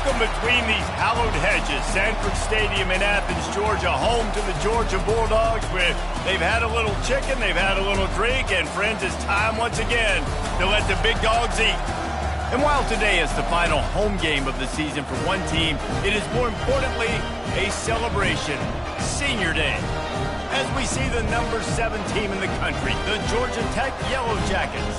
Welcome between these hallowed hedges. Sanford Stadium in Athens, Georgia, home to the Georgia Bulldogs. They've had a little chicken, they've had a little drink, and friends, it's time once again to let the big dogs eat. And while today is the final home game of the season for one team, it is more importantly a celebration, Senior Day. As we see the number 7 team in the country, the Georgia Tech Yellow Jackets,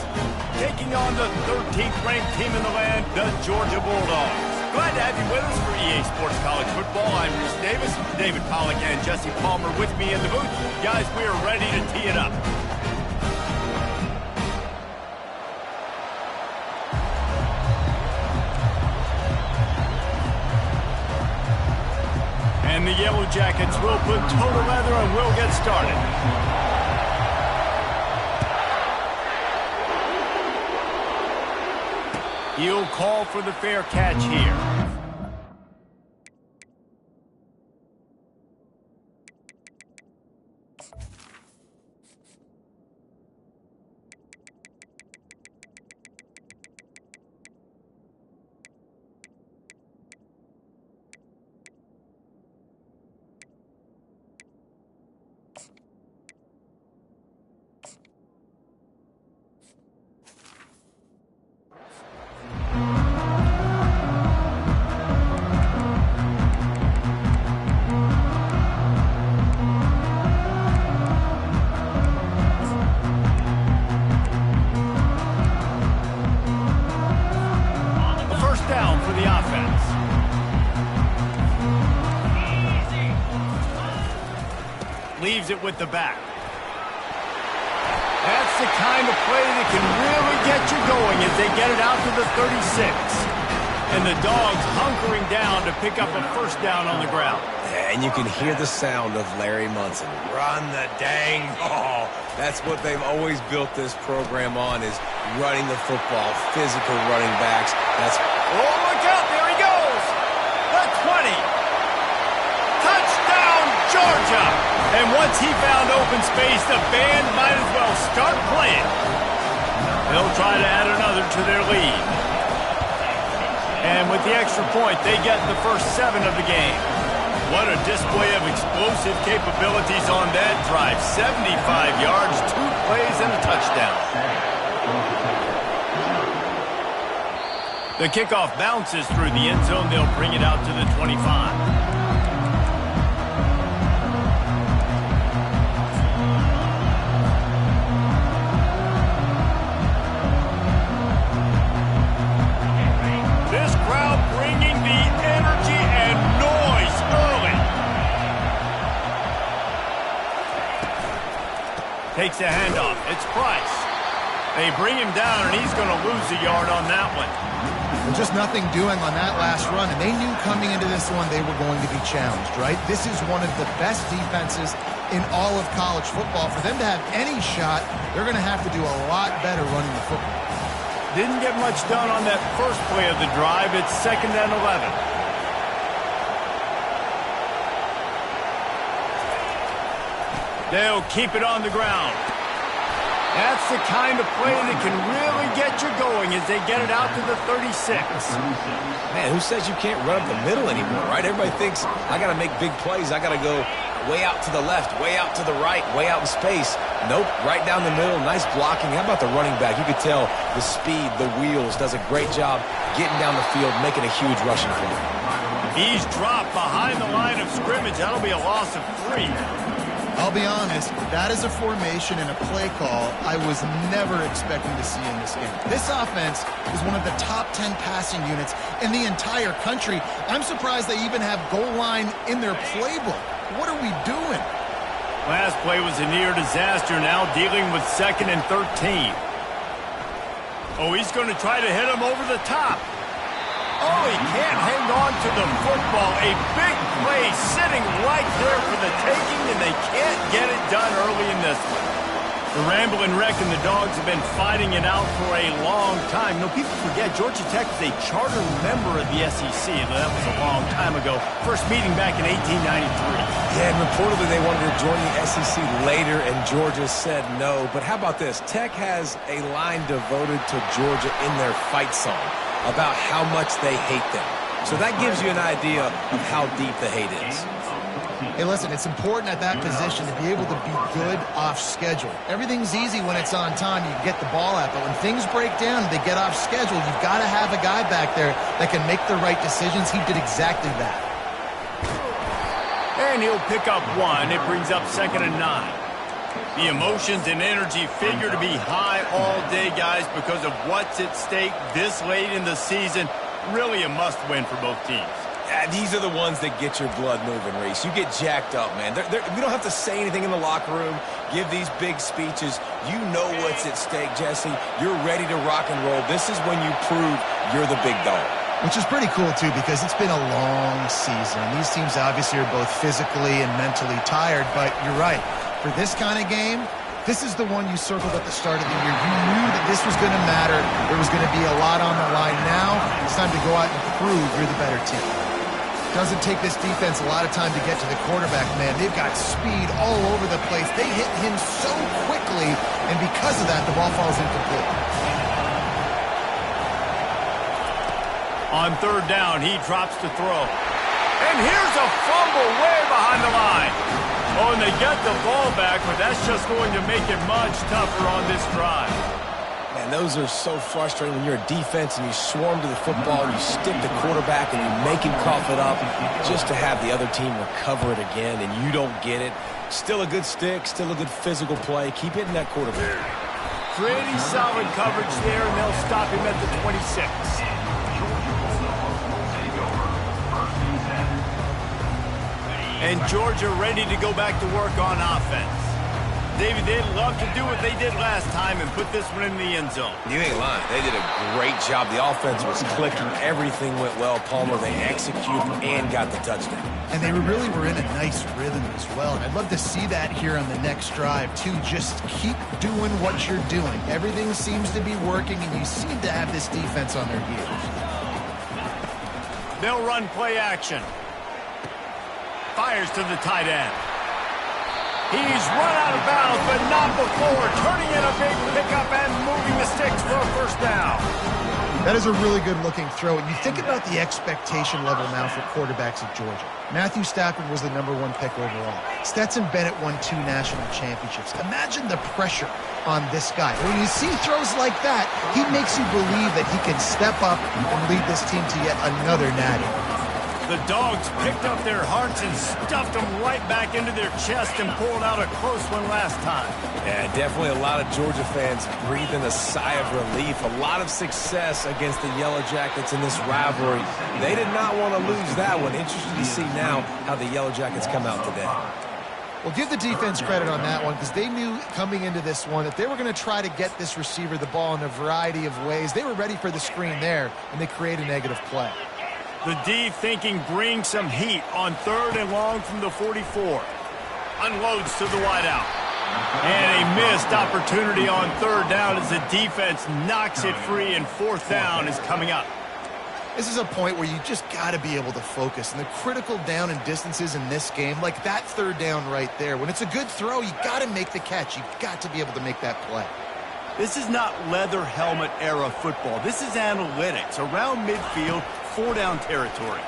taking on the 13th ranked team in the land, the Georgia Bulldogs. Glad to have you with us for EA Sports College Football. I'm Rhys Davis, David Pollack and Jesse Palmer with me in the booth. Guys, we are ready to tee it up. And the Yellow Jackets will put total leather and we'll get started. He'll call for the fair catch here. Leaves it with the back. That's the kind of play that can really get you going as they get it out to the 36. And the Dogs hunkering down to pick up a first down on the ground. And you can hear the sound of Larry Munson. Run the dang ball. That's what they've always built this program on, is running the football, physical running backs. That's... Oh, look out, there he goes! The 20. Touchdown, Georgia! And once he found open space, the band might as well start playing. They'll try to add another to their lead. And with the extra point, they get the first 7 of the game. What a display of explosive capabilities on that drive. 75 yards, 2 plays, and a touchdown. The kickoff bounces through the end zone. They'll bring it out to the 25. Takes a handoff. It's Price. They bring him down, and he's going to lose a yard on that one. Well, just nothing doing on that last run, and they knew coming into this one they were going to be challenged, right? This is one of the best defenses in all of college football. For them to have any shot, they're going to have to do a lot better running the football. Didn't get much done on that first play of the drive. It's 2nd and 11. They'll keep it on the ground. That's the kind of play that can really get you going as they get it out to the 36. Man, who says you can't run up the middle anymore, right? Everybody thinks, I got to make big plays. I got to go way out to the left, way out to the right, way out in space. Nope, right down the middle. Nice blocking. How about the running back? You could tell the speed, the wheels, does a great job getting down the field, making a huge rushing play. He's dropped behind the line of scrimmage. That'll be a loss of 3. I'll be honest, that is a formation and a play call I was never expecting to see in this game. This offense is one of the top 10 passing units in the entire country. I'm surprised they even have goal line in their playbook. What are we doing? Last play was a near disaster, now dealing with 2nd and 13. Oh, he's going to try to hit him over the top. Oh, he can't hang on to the football. A big play sitting right there for the taking, and they can't get it done early in this one. The Ramblin' Wreck and the Dogs have been fighting it out for a long time. No, people forget Georgia Tech is a charter member of the SEC. That was a long time ago. First meeting back in 1893. Yeah, and reportedly they wanted to join the SEC later, and Georgia said no. But how about this? Tech has a line devoted to Georgia in their fight song about how much they hate them. So that gives you an idea of how deep the hate is. Hey, listen, it's important at that position to be able to be good off schedule. Everything's easy when it's on time. You get the ball out, but when things break down and they get off schedule, you've got to have a guy back there that can make the right decisions. He did exactly that. And he'll pick up one. It brings up 2nd and 9. The emotions and energy figure to be high all day, guys, because of what's at stake this late in the season. Really a must-win for both teams. These are the ones that get your blood moving, Reese. You get jacked up, man. We don't have to say anything in the locker room, give these big speeches. You know what's at stake, Jesse. You're ready to rock and roll. This is when you prove you're the big dog. Which is pretty cool, too, because it's been a long season. These teams obviously are both physically and mentally tired, but you're right. For this kind of game, this is the one you circled at the start of the year. You knew that this was going to matter. There was going to be a lot on the line. Now it's time to go out and prove you're the better team. Doesn't take this defense a lot of time to get to the quarterback, man. They've got speed all over the place. They hit him so quickly, and because of that, the ball falls incomplete. On 3rd down, he drops to throw. And here's a fumble way behind the line. Oh, and they get the ball back, but that's just going to make it much tougher on this drive. Man, those are so frustrating when you're a defense and you swarm to the football, you stick the quarterback and you make him cough it up just to have the other team recover it again, and you don't get it. Still a good stick, still a good physical play. Keep hitting that quarterback. Pretty solid coverage there, and they'll stop him at the 26. And Georgia ready to go back to work on offense. David, they'd love to do what they did last time and put this one in the end zone. You ain't lying. They did a great job. The offense was clicking. Everything went well. Palmer, they executed and got the touchdown. And they really were in a nice rhythm as well. And I'd love to see that here on the next drive, too. Just keep doing what you're doing. Everything seems to be working, and you seem to have this defense on their heels. They'll run play action. Fires to the tight end. He's run out of bounds, but not before. Turning in a big pickup and moving the sticks for a 1st down. That is a really good-looking throw. And you think about the expectation level now for quarterbacks at Georgia. Matthew Stafford was the #1 pick overall. Stetson Bennett won 2 national championships. Imagine the pressure on this guy. When you see throws like that, he makes you believe that he can step up and lead this team to yet another natty. The Dogs picked up their hearts and stuffed them right back into their chest and pulled out a close one last time. Yeah, definitely a lot of Georgia fans breathing a sigh of relief. A lot of success against the Yellow Jackets in this rivalry. They did not want to lose that one. Interesting to see now how the Yellow Jackets come out today. Well, give the defense credit on that one because they knew coming into this one that they were going to try to get this receiver the ball in a variety of ways. They were ready for the screen there, and they create a negative play. The D thinking bring some heat on 3rd and long from the 44. Unloads to the wideout. And a missed opportunity on 3rd down as the defense knocks it free, and 4th down is coming up. This is a point where you just got to be able to focus. And the critical down and distances in this game, like that 3rd down right there, when it's a good throw, you got to make the catch. You got to be able to make that play. This is not leather helmet era football. This is analytics around midfield, 4-down territory.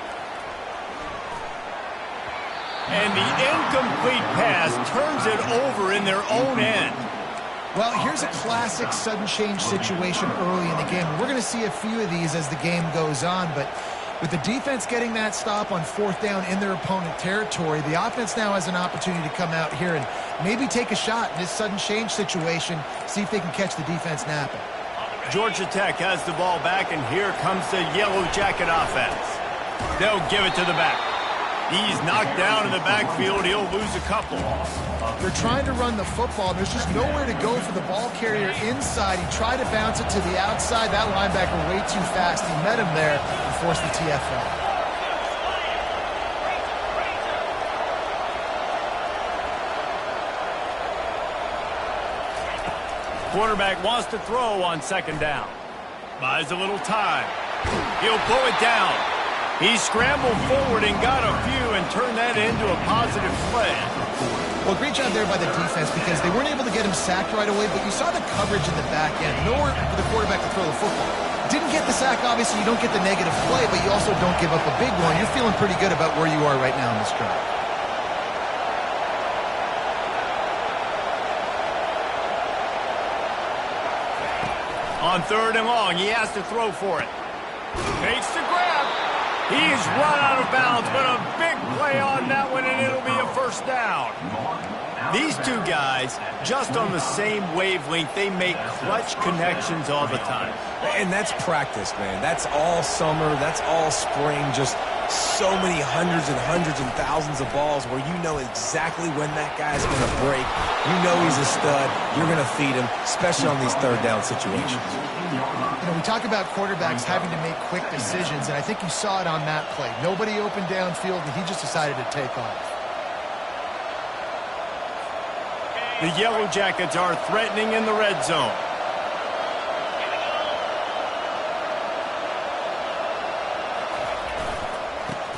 And the incomplete pass turns it over in their own end. Well, here's a classic sudden change situation early in the game. We're going to see a few of these as the game goes on, but with the defense getting that stop on 4th down in their opponent territory, the offense now has an opportunity to come out here and maybe take a shot in this sudden change situation, see if they can catch the defense napping. Georgia Tech has the ball back, and here comes the Yellow Jacket offense. They'll give it to the back. He's knocked down in the backfield. He'll lose a couple. They're trying to run the football. There's just nowhere to go for the ball carrier inside. He tried to bounce it to the outside. That linebacker way too fast. He met him there and forced the TFL. Quarterback wants to throw on 2nd down. Buys a little time. He'll pull it down. He scrambled forward and got a few and turned that into a positive play. Well, great job there by the defense because they weren't able to get him sacked right away, but you saw the coverage in the back end. Nowhere for the quarterback to throw the football. didn't get the sack. Obviously, you don't get the negative play, but you also don't give up a big one. You're feeling pretty good about where you are right now in this drive. On 3rd and long, he has to throw for it. Makes the grab. He's run out of bounds, but a big play on that one, and it'll be a first down. These two guys, just on the same wavelength, they make clutch connections all the time. And that's practice, man. That's all summer. That's all spring. Just so many hundreds and thousands of balls where you know exactly when that guy's going to break. You know he's a stud. You're going to feed him, especially on these 3rd down situations. You know, we talk about quarterbacks having to make quick decisions, and I think you saw it on that play. Nobody open downfield, and he just decided to take off. The Yellow Jackets are threatening in the red zone.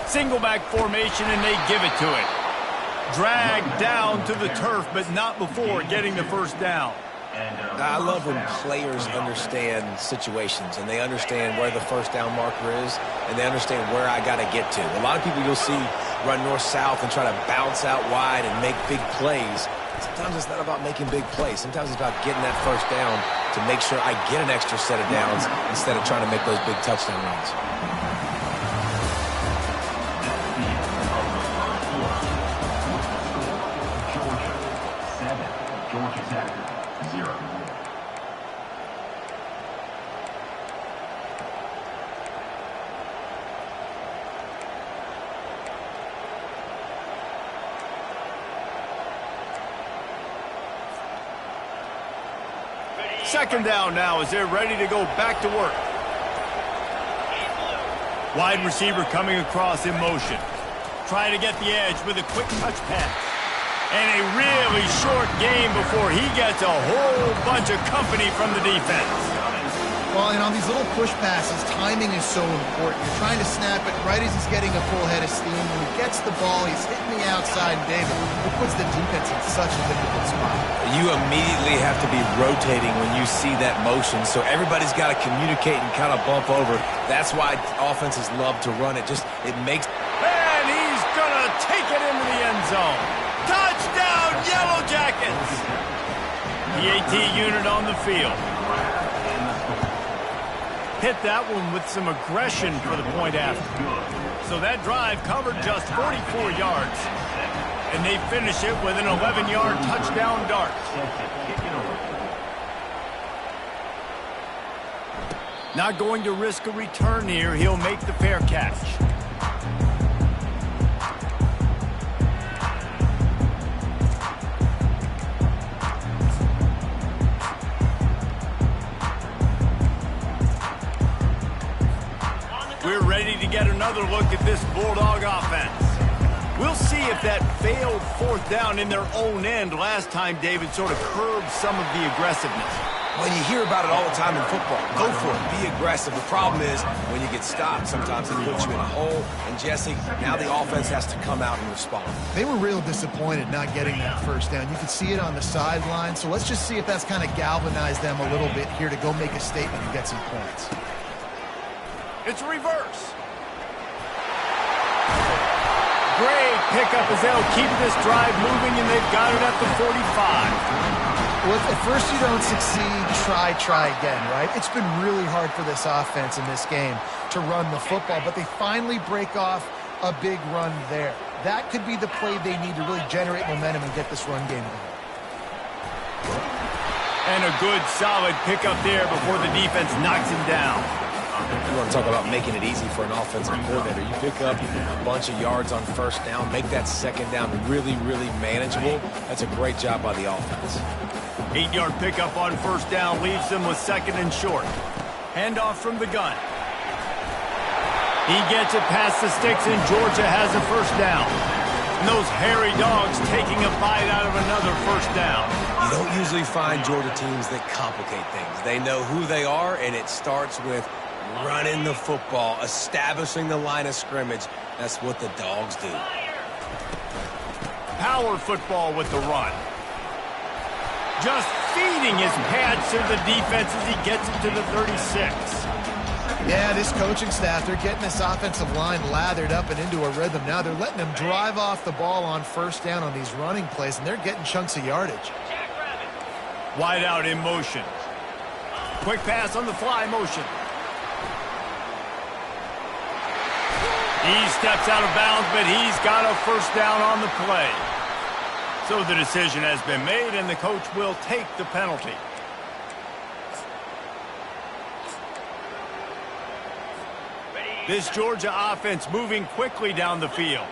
Single back formation, and they give it to it. Dragged down to the turf, but not before getting the first down. I love when players understand situations and they understand where the first down marker is and they understand where I got to get to. A lot of people you'll see run north-south and try to bounce out wide and make big plays. Sometimes it's not about making big plays. Sometimes it's about getting that first down to make sure I get an extra set of downs instead of trying to make those big touchdown runs. Second down now as they're ready to go back to work. Wide receiver coming across in motion. Trying to get the edge with a quick touch pass. And a really short game before he gets a whole bunch of company from the defense. Well, and on these little push passes, timing is so important. You're trying to snap it right as he's getting a full head of steam. When he gets the ball, he's hitting the outside, and David, it puts the defense in such a difficult spot. You immediately have to be rotating when you see that motion, so everybody's got to communicate and kind of bump over. That's why offenses love to run it. It makes... And he's going to take it into the end zone. Touchdown, Yellow Jackets! The AT unit on the field. Hit that one with some aggression for the point after. So that drive covered just 44 yards. And they finish it with an 11-yard touchdown dart. Not going to risk a return here. He'll make the fair catch. We're ready to get another look at this Bulldog offense. We'll see if that failed 4th down in their own end last time, David, sort of curbed some of the aggressiveness. When you hear about it all the time in football, go for it, be aggressive. The problem is when you get stopped, sometimes it puts you in a hole. And Jesse, now the offense has to come out and respond. They were real disappointed not getting that first down. You could see it on the sideline. So let's just see if that's kind of galvanized them a little bit here to go make a statement and get some points. It's a reverse. Great pickup as they'll keep this drive moving, and they've got it at the 45. Well, if at first you don't succeed, try again, right? It's been really hard for this offense in this game to run the football, but they finally break off a big run there. That could be the play they need to really generate momentum and get this run game going. And a good, solid pickup there before the defense knocks him down. You want to talk about making it easy for an offensive coordinator. You pick up a bunch of yards on first down, make that second down really, really manageable. That's a great job by the offense. 8-yard pickup on first down leaves them with 2nd and short. Handoff from the gun. He gets it past the sticks, and Georgia has a first down. And those hairy dogs taking a bite out of another first down. You don't usually find Georgia teams that complicate things. They know who they are, and it starts with running the football, establishing the line of scrimmage. That's what the dogs do. Power football with the run. Just feeding his pads to the defense as he gets it to the 36. Yeah, this coaching staff, they're getting this offensive line lathered up and into a rhythm now. They're letting them drive off the ball on first down on these running plays, and they're getting chunks of yardage. Wide out in motion. Quick pass on the fly motion. He steps out of bounds, but he's got a first down on the play. So the decision has been made, and the coach will take the penalty. This Georgia offense moving quickly down the field.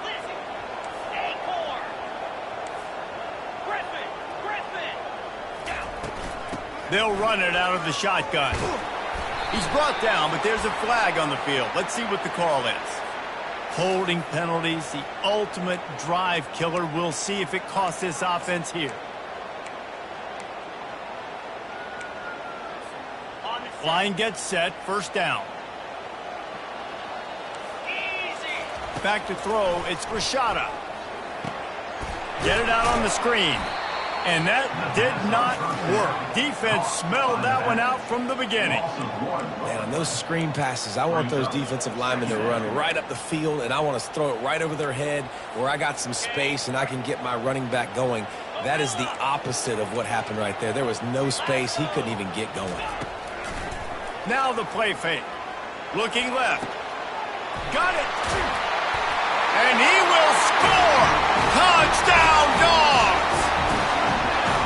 They'll run it out of the shotgun. He's brought down, but there's a flag on the field. Let's see what the call is. Holding penalties, the ultimate drive killer. We'll see if it costs this offense here. Line gets set, first down. Back to throw, it's Rashada. Get it out on the screen. And that did not work. Defense smelled that one out from the beginning. Man, on those screen passes, I want those defensive linemen to run right up the field, and I want to throw it right over their head where I got some space and I can get my running back going. That is the opposite of what happened right there. There was no space. He couldn't even get going. Now the play fake. Looking left. Got it. And he will score. Touchdown, Dogs.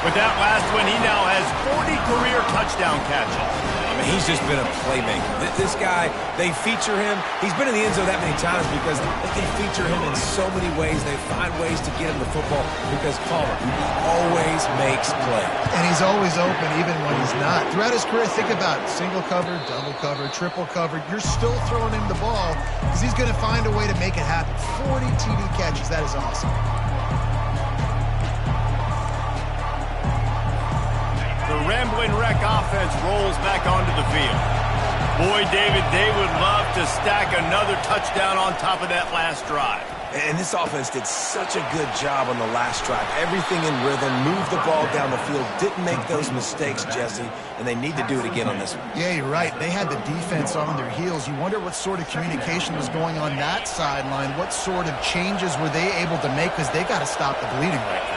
With that last one, he now has 40 career touchdown catches. I mean, he's just been a playmaker. This guy, they feature him. He's been in the end zone that many times because they can feature him in so many ways. They find ways to get him the football because Palmer always makes plays. And he's always open even when he's not. Throughout his career, think about single cover, double cover, triple cover. You're still throwing him the ball because he's going to find a way to make it happen. 40 TD catches. That is awesome. The Rambling Wreck offense rolls back onto the field. Boy, David, they would love to stack another touchdown on top of that last drive. And this offense did such a good job on the last drive. Everything in rhythm, moved the ball down the field, didn't make those mistakes, Jesse, and they need to do it again on this one. Yeah, you're right. They had the defense on their heels. You wonder what sort of communication was going on that sideline. What sort of changes were they able to make because they got to stop the bleeding right now.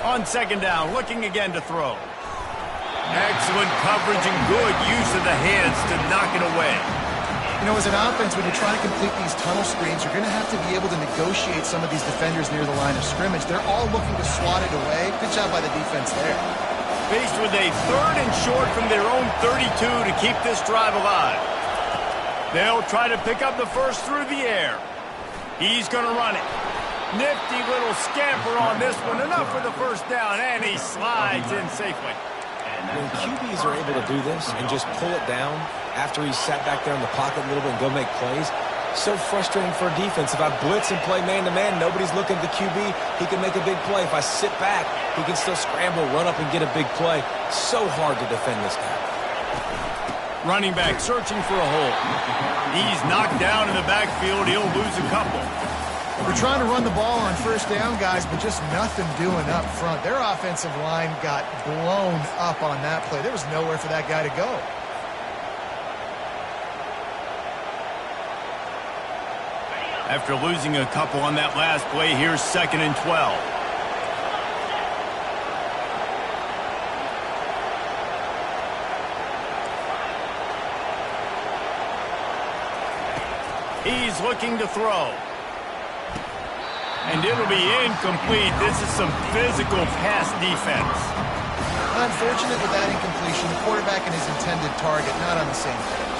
On second down, looking again to throw. Excellent coverage and good use of the hands to knock it away. You know, as an offense, when you're trying to complete these tunnel screens, you're going to have to be able to negotiate some of these defenders near the line of scrimmage. They're all looking to slot it away. Good job by the defense there. Faced with a third and short from their own 32 to keep this drive alive. They'll try to pick up the first through the air. He's going to run it. Nifty little scamper on this one. Enough for the first down, and he slides in safely. When QBs are able to do this and just pull it down after he's sat back there in the pocket a little bit and go make plays, so frustrating for a defense. If I blitz and play man-to-man, nobody's looking at the QB, he can make a big play. If I sit back, he can still scramble, run up, and get a big play. So hard to defend this guy. Running back searching for a hole. He's knocked down in the backfield. He'll lose a couple. We're trying to run the ball on first down, guys, but just nothing doing up front. Their offensive line got blown up on that play. There was nowhere for that guy to go. After losing a couple on that last play, here's 2nd and 12. He's looking to throw. And it'll be incomplete. This is some physical pass defense. Unfortunate with that incompletion. The quarterback and his intended target not on the same page.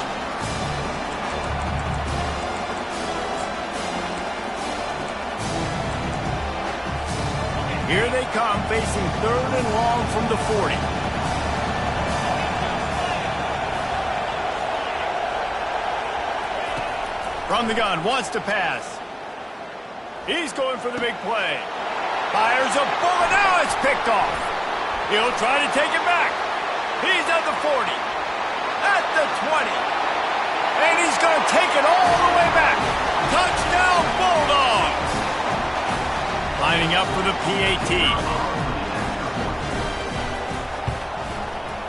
Here they come, facing 3rd and long from the 40. From the gun, wants to pass. He's going for the big play. Fires a bullet. Now it's picked off. He'll try to take it back. He's at the 40. At the 20. And he's going to take it all the way back. Touchdown, Bulldogs. Lining up for the PAT.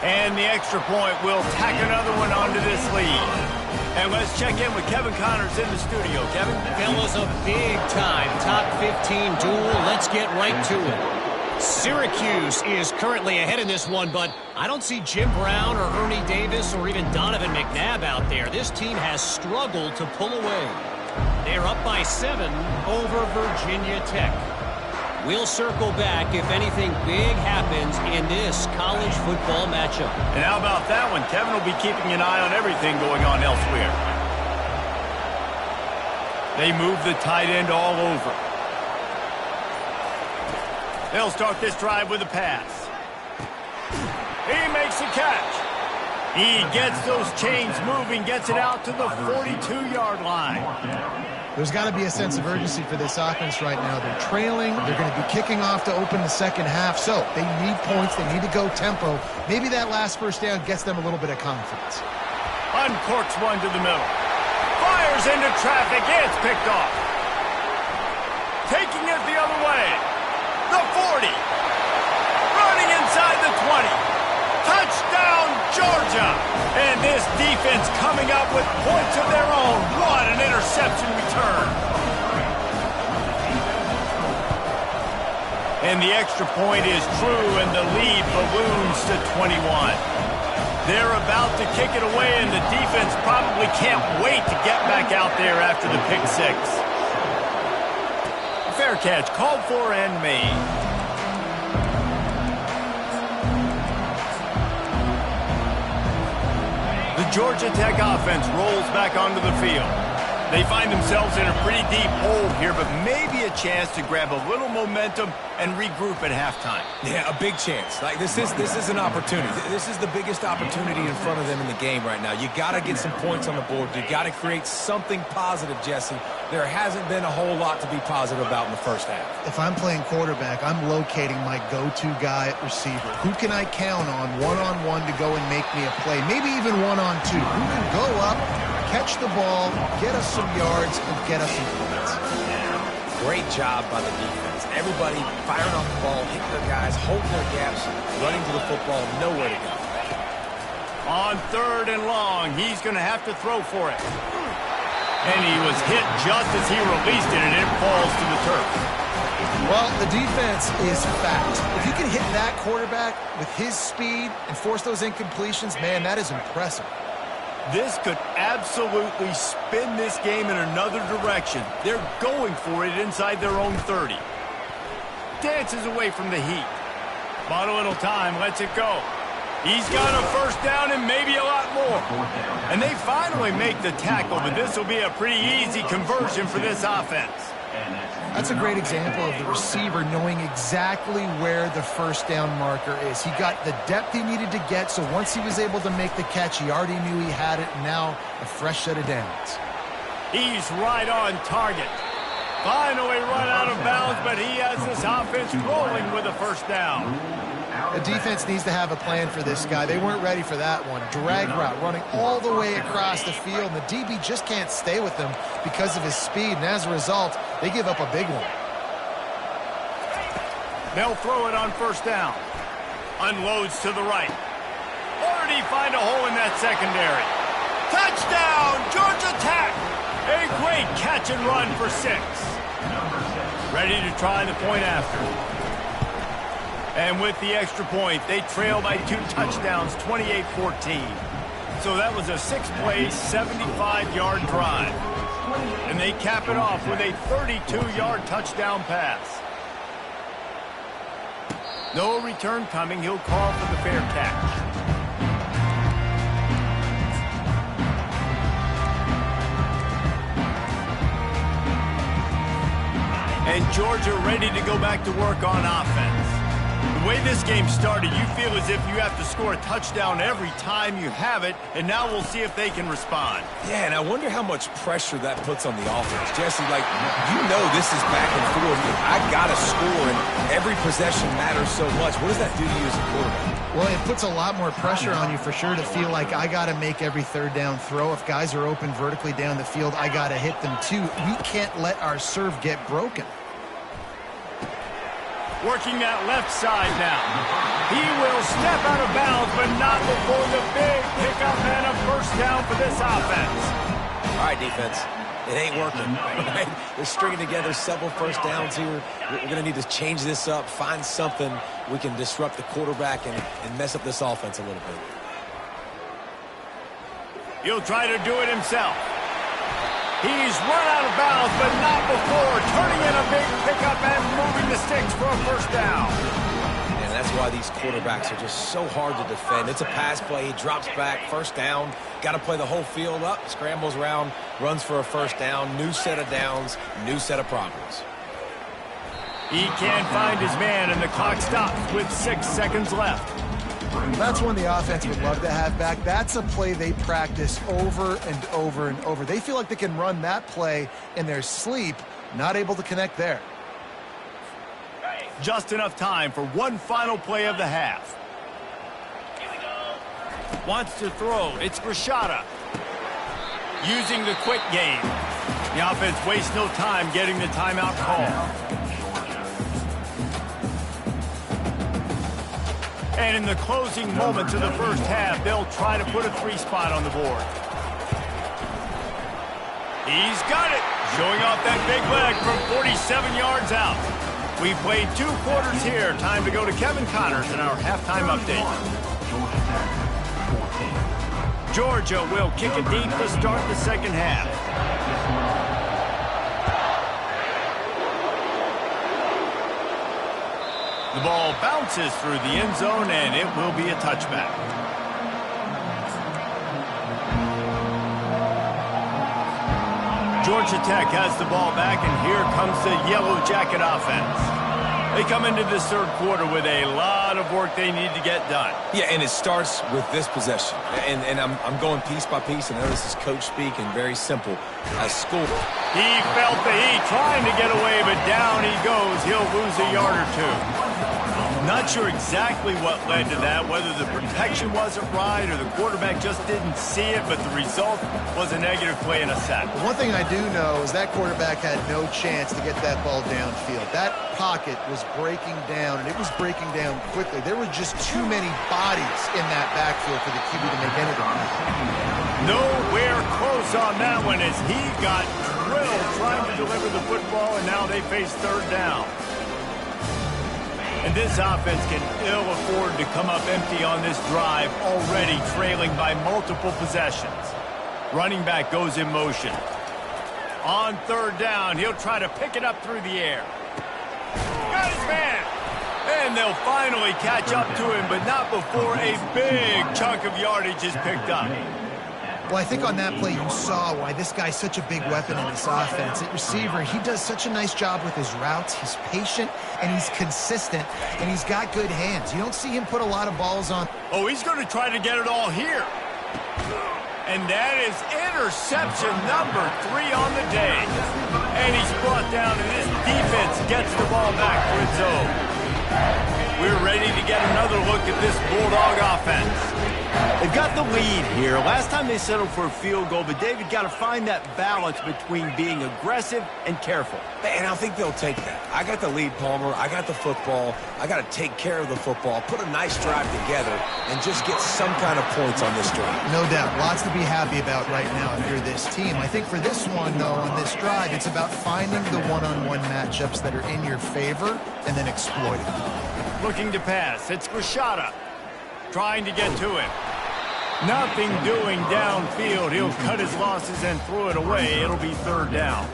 And the extra point will tack another one onto this lead. And let's check in with Kevin Connors in the studio. Kevin? Fellas, a big-time top 15 duel. Let's get right to it. Syracuse is currently ahead in this one, but I don't see Jim Brown or Ernie Davis or even Donovan McNabb out there. This team has struggled to pull away. They're up by 7 over Virginia Tech. We'll circle back if anything big happens in this college football matchup. And how about that one? Kevin will be keeping an eye on everything going on elsewhere. They move the tight end all over. They'll start this drive with a pass. He makes a catch. He gets those chains moving, gets it out to the 42-yard line. There's got to be a sense of urgency for this offense right now. They're trailing. They're going to be kicking off to open the second half. So they need points. They need to go tempo. Maybe that last first down gets them a little bit of confidence. Uncorks one to the middle. Fires into traffic. It's picked off. Taking it the other way. The 40. Running inside the 20. Touchdown, Georgia! And this defense coming up with points of their own. What an interception return. And the extra point is true, and the lead balloons to 21. They're about to kick it away, and the defense probably can't wait to get back out there after the pick six. Fair catch, called for and made. The Georgia Tech offense rolls back onto the field. They find themselves in a pretty deep hole here, but maybe a chance to grab a little momentum and regroup at halftime. Yeah, a big chance. Like this is an opportunity. This is the biggest opportunity in front of them in the game right now. You got to get some points on the board. You got to create something positive, Jesse. There hasn't been a whole lot to be positive about in the first half. If I'm playing quarterback, I'm locating my go-to guy at receiver. Who can I count on one-on-one to go and make me a play? Maybe even one-on-two. Who can go up, catch the ball, get us some yards, and get us some points? Great job by the defense. Everybody firing off the ball, hitting their guys, holding their gaps, running to the football, nowhere to go. On 3rd and long, he's going to have to throw for it. And he was hit just as he released it, and it falls to the turf. Well, the defense is fact. If you can hit that quarterback with his speed and force those incompletions, man, that is impressive. This could absolutely spin this game in another direction. They're going for it inside their own 30. Dances away from the heat. Bought a little time, lets it go. He's got a first down and maybe a lot more. And they finally make the tackle, but this will be a pretty easy conversion for this offense. That's a great example of the receiver knowing exactly where the first down marker is. He got the depth he needed to get, so once he was able to make the catch, he already knew he had it, and now a fresh set of downs. He's right on target. Finally run out of bounds, but he has this offense rolling with a first down. The defense needs to have a plan for this guy. They weren't ready for that one. Drag route running all the way across the field. And the DB just can't stay with him because of his speed. And as a result, they give up a big one. They'll throw it on first down. Unloads to the right. Or did he find a hole in that secondary? Touchdown, Georgia Tech! A great catch and run for 6. Ready to try the point after. And with the extra point, they trail by 2 touchdowns, 28-14. So that was a 6-play, 75-yard drive. And they cap it off with a 32-yard touchdown pass. No return coming. He'll call for the fair catch. And Georgia ready to go back to work on offense. The way this game started, you feel as if you have to score a touchdown every time you have it, and now we'll see if they can respond. Yeah, and I wonder how much pressure that puts on the offense. Jesse, like, you know this is back and forth. I got to score, and every possession matters so much. What does that do to you as a quarterback? Well, it puts a lot more pressure on you for sure to feel like I got to make every third down throw. If guys are open vertically down the field, I got to hit them too. We can't let our serve get broken. Working that left side now. He will step out of bounds, but not before the big pickup and a first down for this offense. All right, defense. It ain't working, right? They're stringing together several first downs here. We're going to need to change this up, find something we can disrupt the quarterback and mess up this offense a little bit. He'll try to do it himself. He's run out of bounds, but not before turning in a big pickup and moving the sticks for a first down. And that's why these quarterbacks are just so hard to defend. It's a pass play. He drops back, first down. Got to play the whole field up, scrambles around, runs for a first down. New set of downs, new set of problems. He can't find his man, and the clock stops with 6 seconds left. That's one the offense would love to have back. That's a play they practice over and over and over. They feel like they can run that play in their sleep, not able to connect there. Just enough time for one final play of the half. Wants to throw. It's Rashada. Using the quick game. The offense wastes no time getting the timeout call. And in the closing moments of the first half, they'll try to put a 3 spot on the board. He's got it. Showing off that big leg from 47 yards out. We played 2 quarters here. Time to go to Kevin Connors in our halftime update. Georgia will kick it deep to start the second half. The ball bounces through the end zone, and it will be a touchback. Georgia Tech has the ball back, and here comes the Yellow Jacket offense. They come into this third quarter with a lot of work they need to get done. Yeah, and it starts with this possession. And I'm going piece by piece, and I know this is coach speak and very simple. A score. He felt the heat trying to get away, but down he goes. He'll lose a yard or 2. Not sure exactly what led to that, whether the protection wasn't right or the quarterback just didn't see it, but the result was a negative play and a sack. One thing I do know is that quarterback had no chance to get that ball downfield. That pocket was breaking down, and it was breaking down quickly. There were just too many bodies in that backfield for the QB to make anything. Nowhere close on that one as he got drilled trying to deliver the football, and now they face third down. And this offense can ill afford to come up empty on this drive, already trailing by multiple possessions. Running back goes in motion. On third down, he'll try to pick it up through the air. Got his man! And they'll finally catch up to him, but not before a big chunk of yardage is picked up. Well, I think on that play you saw why this guy's such a big weapon in this offense. At receiver, he does such a nice job with his routes. He's patient, and he's consistent, and he's got good hands. You don't see him put a lot of balls on. Oh, he's going to try to get it all here. And that is interception number 3 on the day. And he's brought down, and this defense gets the ball back for its own. We're ready to get another look at this Bulldog offense. They've got the lead here. Last time they settled for a field goal, but David got to find that balance between being aggressive and careful. And I think they'll take that. I got the lead, Palmer. I got the football. I got to take care of the football, put a nice drive together, and just get some kind of points on this drive. No doubt. Lots to be happy about right now if you're this team. I think for this one, though, on this drive, it's about finding the one-on-one matchups that are in your favor and then exploiting them. Looking to pass. It's Rashada. Trying to get to him. Nothing doing downfield. He'll cut his losses and throw it away. It'll be third down.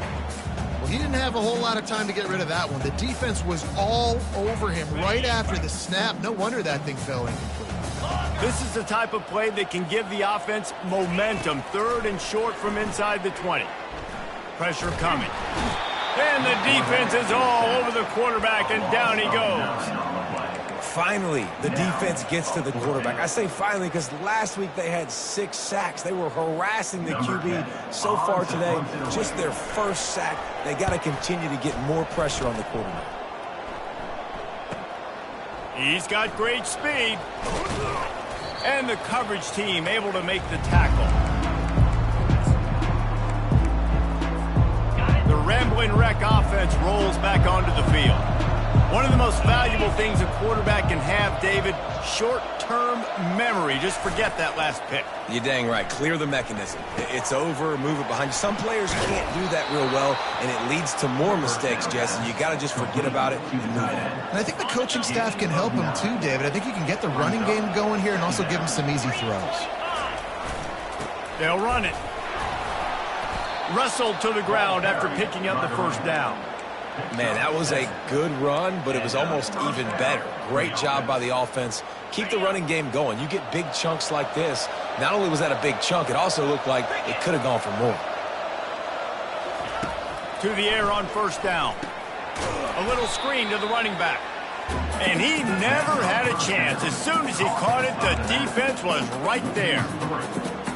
Well, he didn't have a whole lot of time to get rid of that one. The defense was all over him right after the snap. No wonder that thing fell incomplete. This is the type of play that can give the offense momentum. Third and short from inside the 20. Pressure coming. And the defense is all over the quarterback, and down he goes. Finally, the defense gets to the quarterback. I say finally because last week they had 6 sacks. They were harassing the QB so far today. Just their first sack. They got to continue to get more pressure on the quarterback. He's got great speed. And the coverage team able to make the tackle. The Rambling Wreck offense rolls back onto the field. One of the most valuable things a quarterback can have, David, short-term memory. Just forget that last pick. You're dang right. Clear the mechanism. It's over, move it behind you. Some players can't do that real well, and it leads to more mistakes, Jesse. You got to just forget about it and move on. And I think the coaching staff can help him too, David. I think you can get the running game going here and also give him some easy throws. They'll run it. Wrestled to the ground after picking up the first down. Man, that was a good run, but it was almost even better. Great job by the offense. Keep the running game going. You get big chunks like this. Not only was that a big chunk, it also looked like it could have gone for more. To the air on first down. A little screen to the running back. And he never had a chance. As soon as he caught it, the defense was right there.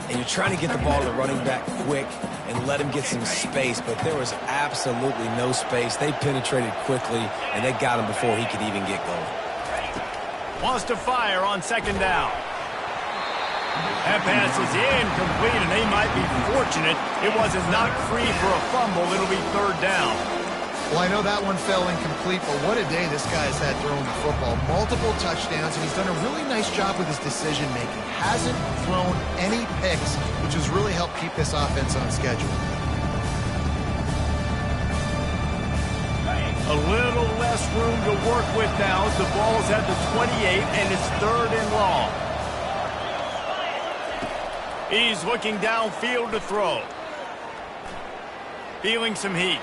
And you're trying to get the ball to the running back quick and let him get some space, but there was absolutely no space. They penetrated quickly, and they got him before he could even get going. Wants to fire on second down. That pass is incomplete, and they might be fortunate it wasn't knocked free for a fumble. It'll be third down. Well, I know that one fell incomplete, but what a day this guy's had throwing the football. Multiple touchdowns, and he's done a really nice job with his decision-making. Hasn't thrown any picks, which has really helped keep this offense on schedule. A little less room to work with now as the ball's at the 28, and it's third and long. He's looking downfield to throw. Feeling some heat.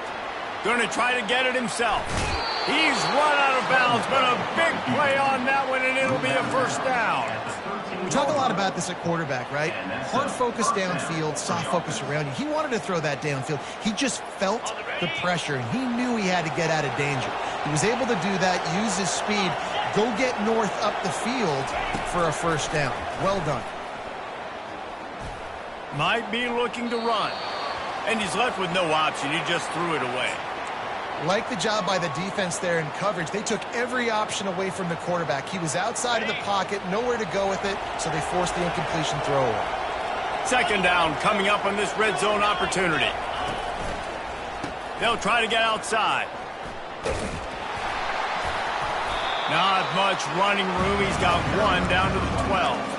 Going to try to get it himself. He's run out of bounds, but a big play on that one, and it'll be a first down. We talk a lot about this at quarterback, right? Hard focus downfield, soft focus around you. He wanted to throw that downfield. He just felt the pressure, and he knew he had to get out of danger. He was able to do that, use his speed, go get north up the field for a first down. Well done. Might be looking to run. And he's left with no option. He just threw it away. Like the job by the defense there in coverage. They took every option away from the quarterback. He was outside of the pocket, nowhere to go with it, so they forced the incompletion throw away. Second down coming up on this red zone opportunity. They'll try to get outside. Not much running room. He's got one down to the 12.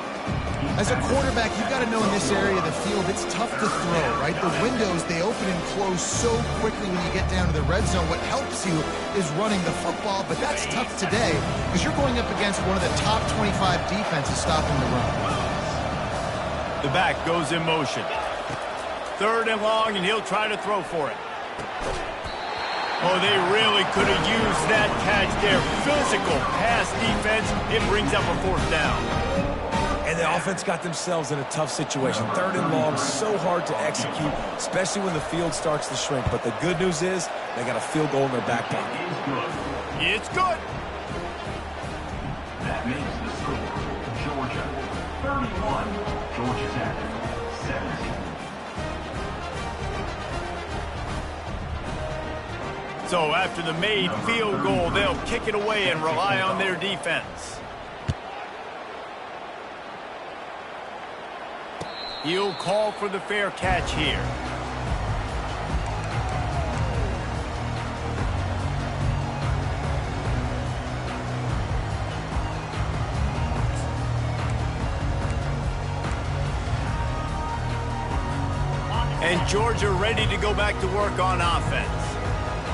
As a quarterback, you've got to know in this area of the field, it's tough to throw, right? The windows, they open and close so quickly when you get down to the red zone. What helps you is running the football, but that's tough today because you're going up against one of the top 25 defenses stopping the run. The back goes in motion. Third and long, and he'll try to throw for it. Oh, they really could have used that catch there. Physical pass defense. It brings up a fourth down. And the offense got themselves in a tough situation. Third and long, so hard to execute, especially when the field starts to shrink. But the good news is they got a field goal in their back pocket. It's good. That makes the score. Georgia 31, Georgia Tech 17. So after the made field goal, they'll kick it away and rely on their defense. He'll call for the fair catch here. And Georgia ready to go back to work on offense.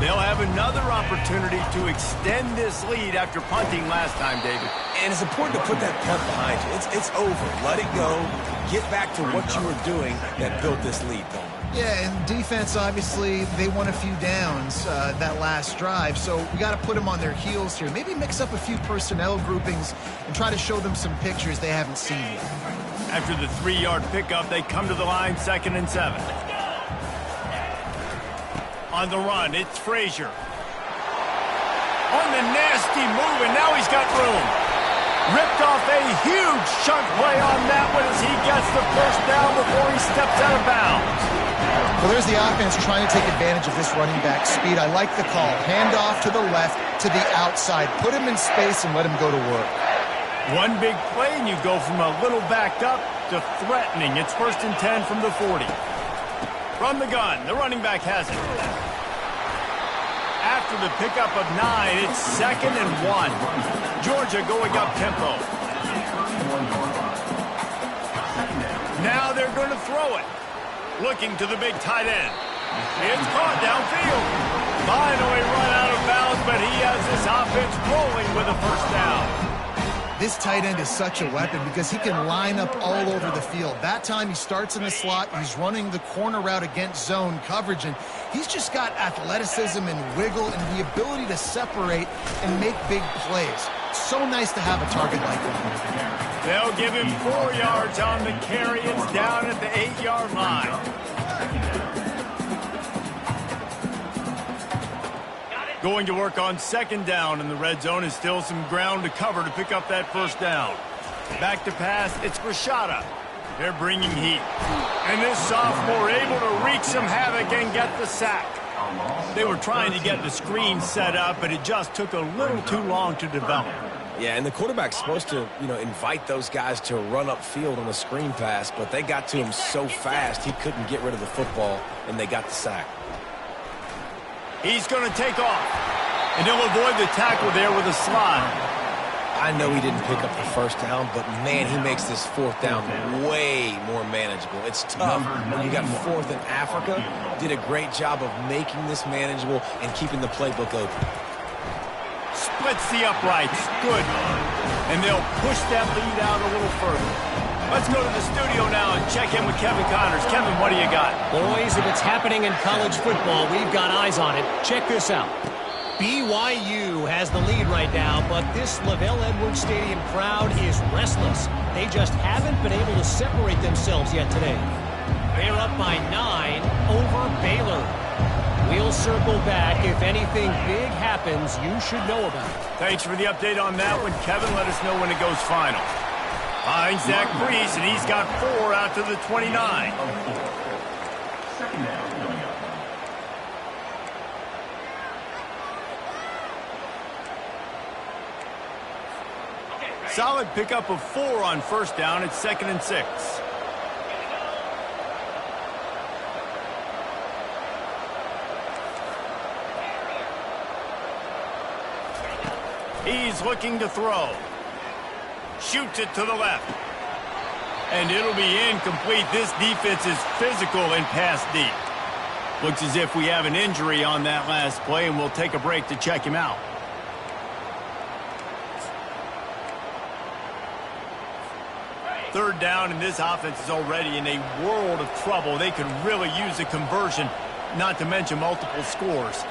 They'll have another opportunity to extend this lead after punting last time, David. And it's important to put that punt behind you. It's over. Let it go. Get back to what you were doing that built this lead, Palmer. Yeah, and defense, obviously, they won a few downs that last drive, so we got to put them on their heels here. Maybe mix up a few personnel groupings and try to show them some pictures they haven't seen yet. After the 3-yard pickup, they come to the line, 2nd and 7. On the run, it's Frazier. On the nasty move, and now he's got room. Ripped off a huge chunk play on that one as he gets the first down before he steps out of bounds. Well, there's the offense trying to take advantage of this running back speed. I like the call. Hand off to the left, to the outside. Put him in space and let him go to work. One big play, and you go from a little backed up to threatening. It's 1st and 10 from the 40. From the gun, the running back has it. After the pickup of 9, it's 2nd and 1. Georgia going up tempo. Now they're going to throw it. Looking to the big tight end. It's caught downfield. Finally run out of bounds, but he has this offense rolling with a first down. This tight end is such a weapon because he can line up all over the field. That time he starts in the slot. He's running the corner route against zone coverage, and he's just got athleticism and wiggle and the ability to separate and make big plays. So nice to have a target like that. They'll give him 4 yards on the carry. It's down at the 8-yard line. Going to work on 2nd down in the red zone is still some ground to cover to pick up that first down. Back to pass, it's Rashada. They're bringing heat. And this sophomore able to wreak some havoc and get the sack. They were trying to get the screen set up, but it just took a little too long to develop. Yeah, and the quarterback's supposed to, invite those guys to run upfield on a screen pass, but they got to him so fast he couldn't get rid of the football, and they got the sack. He's going to take off, and he'll avoid the tackle there with a slide. I know he didn't pick up the first down, but, man, he makes this 4th down way more manageable. It's tough when you got 4th in Africa. Did a great job of making this manageable and keeping the playbook open. Splits the uprights. Good. And they'll push that lead out a little further. Let's go to the studio now and check in with Kevin Connors. Kevin, what do you got? Boys, if it's happening in college football, we've got eyes on it. Check this out. BYU has the lead right now, but this LaVell Edwards Stadium crowd is restless. They just haven't been able to separate themselves yet today. They're up by 9 over Baylor. We'll circle back. If anything big happens, you should know about it. Thanks for the update on that one, Kevin. Let us know when it goes final. Finds Zach Brees, and he's got 4 out to the 29. Solid pickup of 4 on first down. It's 2nd and 6. He's looking to throw. Shoots it to the left. And it'll be incomplete. This defense is physical and pass deep. Looks as if we have an injury on that last play, and we'll take a break to check him out. Third down, and this offense is already in a world of trouble. They could really use a conversion, not to mention multiple scores.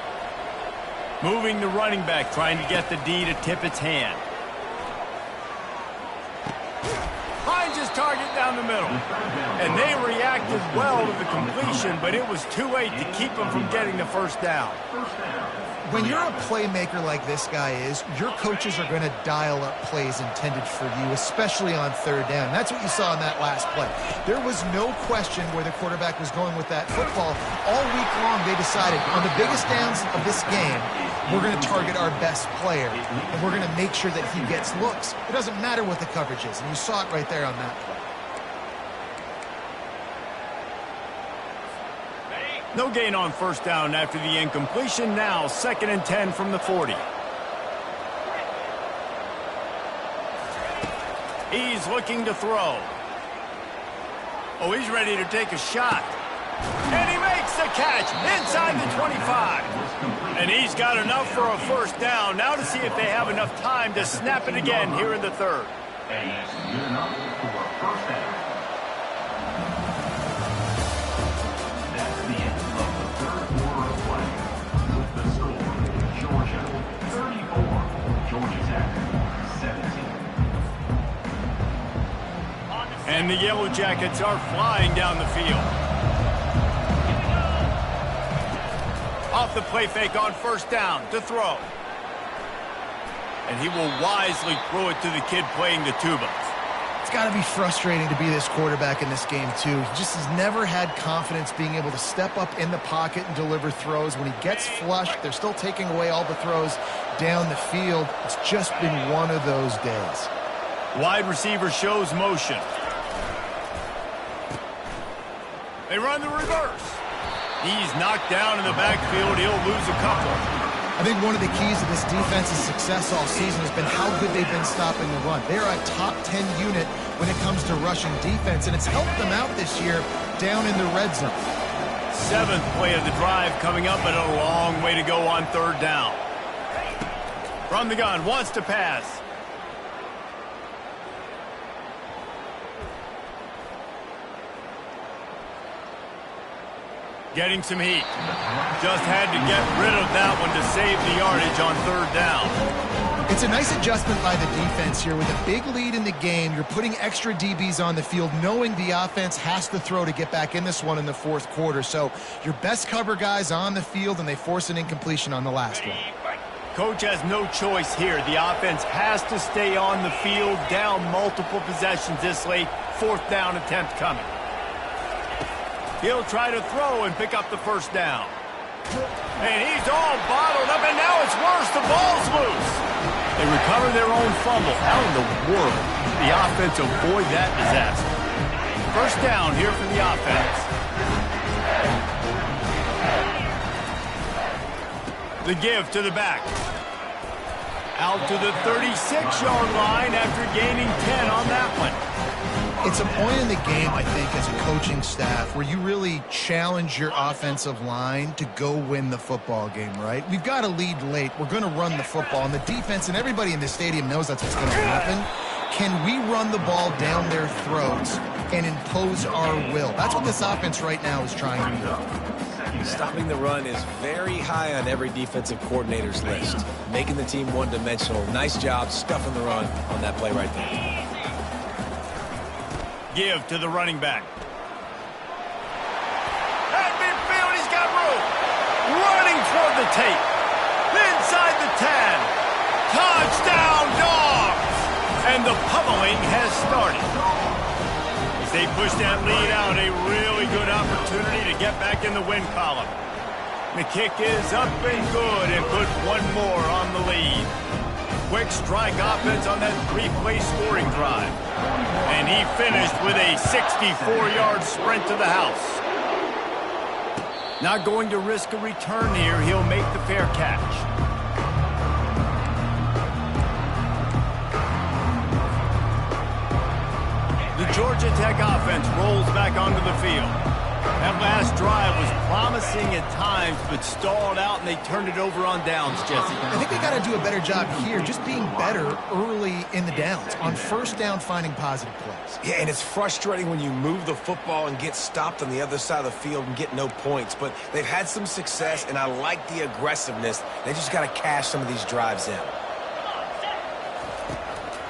Moving the running back, trying to get the D to tip its hand. Finds his target down the middle. And they reacted well to the completion, but it was too late to keep them from getting the first down. When you're a playmaker like this guy is, your coaches are going to dial up plays intended for you, especially on third down. That's what you saw in that last play. There was no question where the quarterback was going with that football. All week long, they decided on the biggest downs of this game, we're going to target our best player, and we're going to make sure that he gets looks. It doesn't matter what the coverage is, and you saw it right there on that play. No gain on first down after the incompletion. Now 2nd and 10 from the 40. He's looking to throw. Oh, he's ready to take a shot. And he makes the catch inside the 25. And he's got enough for a first down. Now to see if they have enough time to snap it again here in the third. And that's good enough for a first down. That's the end of the third quarter of play. With the score, Georgia 34, Georgia Tech 17. And the Yellow Jackets are flying down the field. Off the play fake on first down to throw. And he will wisely throw it to the kid playing the tuba. It's got to be frustrating to be this quarterback in this game, too. He just has never had confidence being able to step up in the pocket and deliver throws. When he gets flushed, they're still taking away all the throws down the field. It's just been one of those days. Wide receiver shows motion. They run the reverse. He's knocked down in the backfield. He'll lose a couple. I I think one of the keys to this defense's success all season has been how good they've been stopping the run. They are a top 10 unit when it comes to rushing defense, and it's helped them out this year down in the red zone. 7th play of the drive coming up, but a long way to go on 3rd down. From the gun, wants to pass. Getting some heat. Just had to get rid of that one to save the yardage on 3rd down. It's a nice adjustment by the defense here. With a big lead in the game, you're putting extra DBs on the field, knowing the offense has to throw to get back in this one in the 4th quarter. So your best cover guys on the field, and they force an incompletion on the last one. Coach has no choice here. The offense has to stay on the field, down multiple possessions this late. 4th down attempt coming. He'll try to throw and pick up the 1st down. And he's all bottled up, and now it's worse. The ball's loose. They recover their own fumble. How in the world did the offense avoid that disaster? 1st down here for the offense. The give to the back. Out to the 36-yard line after gaining 10 on that one. It's a point in the game, I think, as a coaching staff, where you really challenge your offensive line to go win the football game, right? We've got a lead late. We're going to run the football. And the defense and everybody in the stadium knows that's what's going to happen. Can we run the ball down their throats and impose our will? That's what this offense right now is trying to do. Stopping the run is very high on every defensive coordinator's list. Making the team one-dimensional. Nice job stuffing the run on that play right there. Give to the running back. At midfield, he's got room. Running toward the tape. Inside the 10. Touchdown, Dogs! And the pummeling has started. As they push that lead out, a really good opportunity to get back in the win column. The kick is up and good, and put one more on the lead. Quick strike offense on that 3-play scoring drive. And he finished with a 64-yard sprint to the house. Not going to risk a return here. He'll make the fair catch. The Georgia Tech offense rolls back onto the field. That last drive was promising at times, but stalled out, and they turned it over on downs, Jesse. I think they got to do a better job here, just being better early in the downs. On 1st down, finding positive plays. Yeah, and it's frustrating when you move the football and get stopped on the other side of the field and get no points. But they've had some success, and I like the aggressiveness. They just got to cash some of these drives in.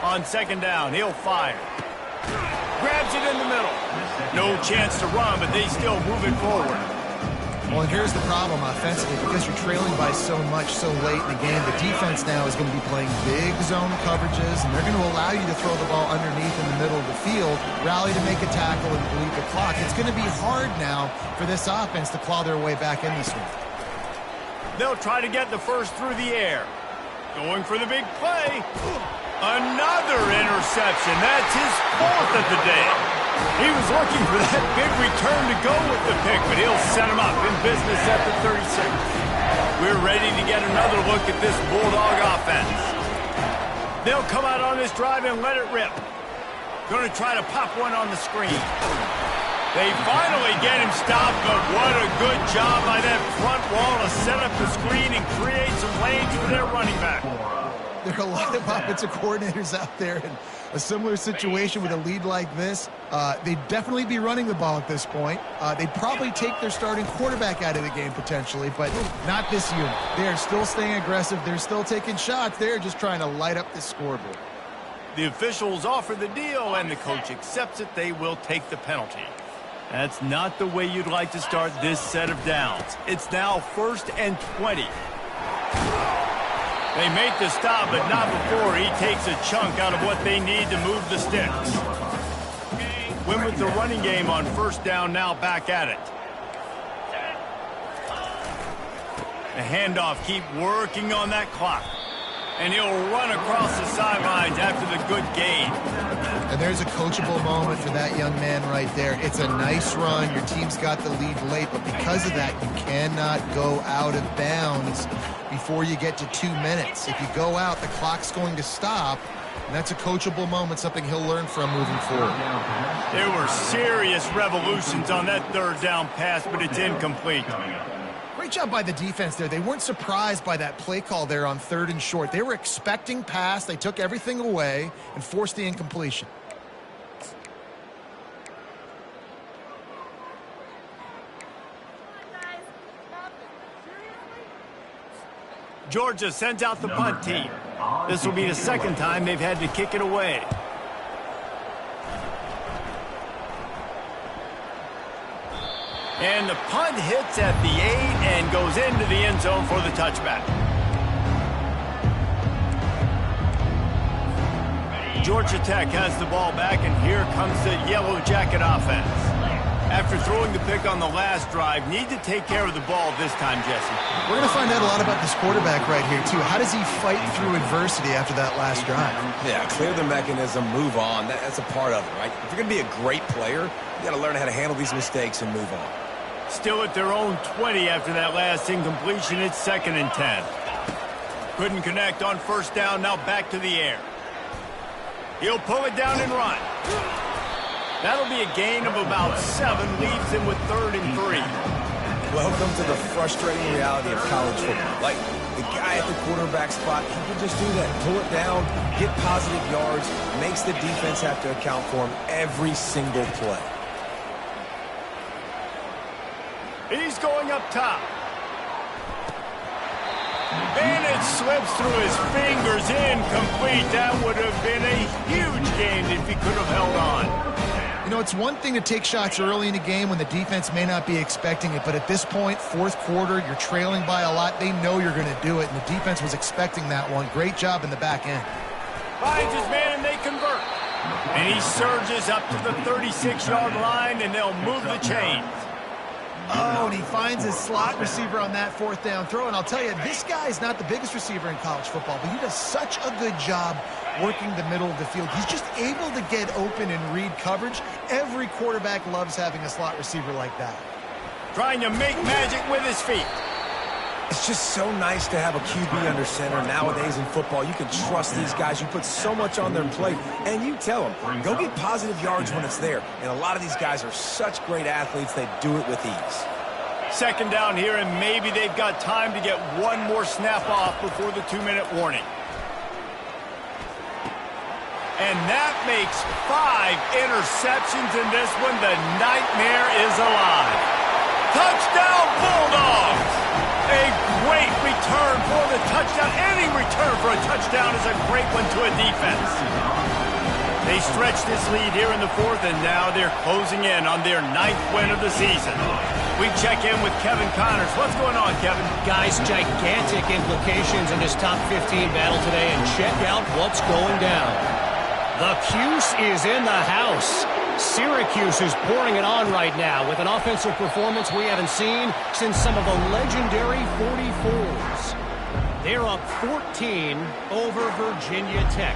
On 2nd down, he'll fire. Grabs it in the middle. No chance to run, but they still move it forward. Well, and here's the problem offensively. Because you're trailing by so much so late in the game, the defense now is going to be playing big zone coverages, and they're going to allow you to throw the ball underneath in the middle of the field, rally to make a tackle, and bleed the clock. It's going to be hard now for this offense to claw their way back in this one. They'll try to get the 1st through the air. Going for the big play. Another interception. That's his 4th of the day. He was looking for that big return to go with the pick, but he'll set him up in business at the 36. We're ready to get another look at this Bulldog offense. They'll come out on this drive and let it rip. Going to try to pop one on the screen. They finally get him stopped, but what a good job by that front wall to set up the screen and create some lanes for their running back. There are a lot of offensive coordinators out there in a similar situation with a lead like this. They'd definitely be running the ball at this point. They'd probably take their starting quarterback out of the game potentially, but not this unit. They are still staying aggressive. They're still taking shots. They're just trying to light up the scoreboard. The officials offer the deal, and the coach accepts it. They will take the penalty. That's not the way you'd like to start this set of downs. It's now 1st and 20. They make the stop, but not before he takes a chunk out of what they need to move the sticks. Win with the running game on 1st down, now back at it. The handoff, keep working on that clock. And he'll run across the sidelines after the good gain. And there's a coachable moment for that young man right there. It's a nice run. Your team's got the lead late, but because of that, you cannot go out of bounds before you get to 2 minutes. If you go out, the clock's going to stop, and that's a coachable moment, something he'll learn from moving forward. There were serious revolutions on that third down pass, but it's incomplete. Great job by the defense there. They weren't surprised by that play call there on 3rd and short. They were expecting pass. They took everything away and forced the incompletion. Georgia sends out the punt team. This will be the second time they've had to kick it away. And the punt hits at the 8 and goes into the end zone for the touchback. Georgia Tech has the ball back, and here comes the Yellow Jacket offense. After throwing the pick on the last drive, need to take care of the ball this time, Jesse. We're going to find out a lot about this quarterback right here, too. How does he fight through adversity after that last drive? Yeah, clear the mechanism, move on. That's a part of it, right? If you're going to be a great player, you got to learn how to handle these mistakes and move on. Still at their own 20 after that last incompletion. It's 2nd and 10. Couldn't connect on first down. Now back to the air. He'll pull it down and run. That'll be a gain of about 7. Leaves him with 3rd and 3. Welcome to the frustrating reality of college football. Like, the guy at the quarterback spot, he can just do that. Pull it down, get positive yards, makes the defense have to account for him every single play. He's going up top. And it slips through his fingers, incomplete. That would have been a huge gain if he could have held on. You know, it's one thing to take shots early in a game when the defense may not be expecting it, but at this point, 4th quarter, you're trailing by a lot. They know you're going to do it, and the defense was expecting that one. Great job in the back end. Finds his man, and they convert. And he surges up to the 36-yard line, and they'll move the chains. Oh, and he finds his slot receiver on that 4th down throw. And I'll tell you, this guy is not the biggest receiver in college football, but he does such a good job working the middle of the field. He's just able to get open and read coverage. Every quarterback loves having a slot receiver like that. Trying to make magic with his feet. It's just so nice to have a QB under center. Nowadays in football, you can trust these guys. You put so much on their plate, and you tell them, go get positive yards when it's there. And a lot of these guys are such great athletes, they do it with ease. 2nd down here, and maybe they've got time to get one more snap off before the 2-minute warning. And that makes 5 interceptions in this one. The nightmare is alive. Touchdown, Bulldogs! A great return for the touchdown. Any return for a touchdown is a great one to a defense. They stretch this lead here in the 4th, and now they're closing in on their 9th win of the season. We check in with Kevin Connors. What's going on, Kevin? Guys, gigantic implications in this top 15 battle today, and check out what's going down. The Cuse is in the house. Syracuse is pouring it on right now with an offensive performance we haven't seen since some of the legendary 44s. They're up 14 over Virginia Tech.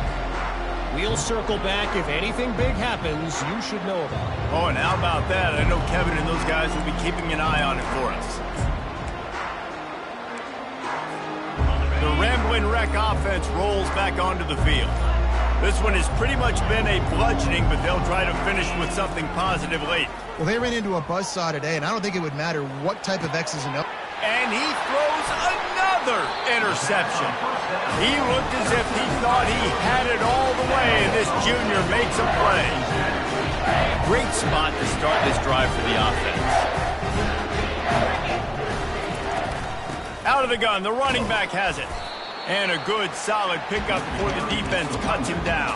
We'll circle back. If anything big happens, you should know about it. Oh, and how about that? I know Kevin and those guys will be keeping an eye on it for us. The Ramblin' Wreck offense rolls back onto the field. This one has pretty much been a bludgeoning, but they'll try to finish with something positive late. Well, they ran into a buzzsaw today, and I don't think it would matter what type of X's and O's. And he throws another interception. He looked as if he thought he had it all the way, and this junior makes a play. Great spot to start this drive for the offense. Out of the gun, the running back has it. And a good, solid pickup before the defense cuts him down.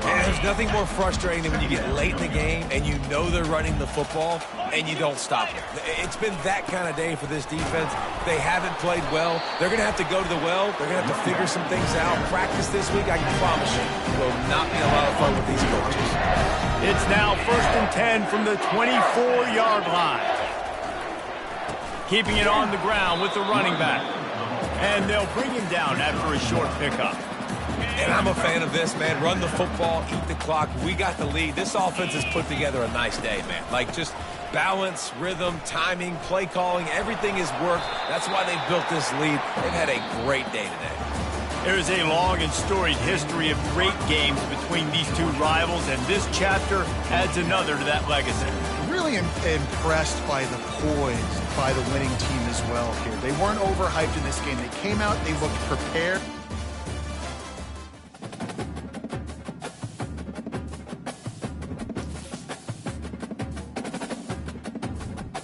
And there's nothing more frustrating than when you get late in the game and you know they're running the football and you don't stop it. It's been that kind of day for this defense. They haven't played well. They're going to have to go to the well. They're going to have to figure some things out. Practice this week, I can promise you, will not be a lot of fun with these coaches. It's now 1st and 10 from the 24-yard line. Keeping it on the ground with the running back. And they'll bring him down after a short pickup. And I'm a fan of this, man. Run the football, eat the clock. We got the lead. This offense has put together a nice day, man. Like, just balance, rhythm, timing, play calling, everything has worked. That's why they've built this lead. They've had a great day today. There is a long and storied history of great games between these two rivals, and this chapter adds another to that legacy. Really impressed by the poise by the winning team as well here. They weren't overhyped in this game. They came out, they looked prepared.